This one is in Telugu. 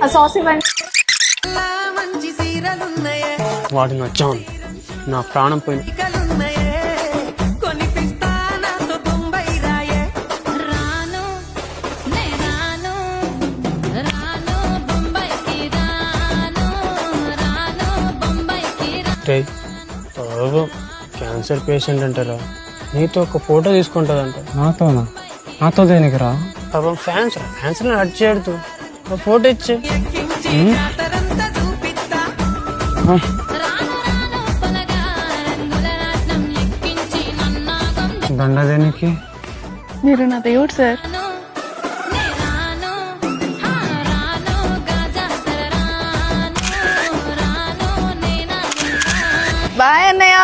ఆ సాస్ ఇవ్వండి. వాడు నచ్చాను, నా ప్రాణం పోయింది. పాపం క్యాన్సర్ పేషెంట్ అంటారా, నీతో ఒక ఫోటో తీసుకుంటుందంట. నాతోనా? నాతో దేనికి రా? పాపం ఫ్యాన్స్ హట్ చేయడుతూ ఒక ఫోటో ఇచ్చి. దండ దేనికి? మీరు నా దేవుడు సార్. బాయ్ అన్నయ్య.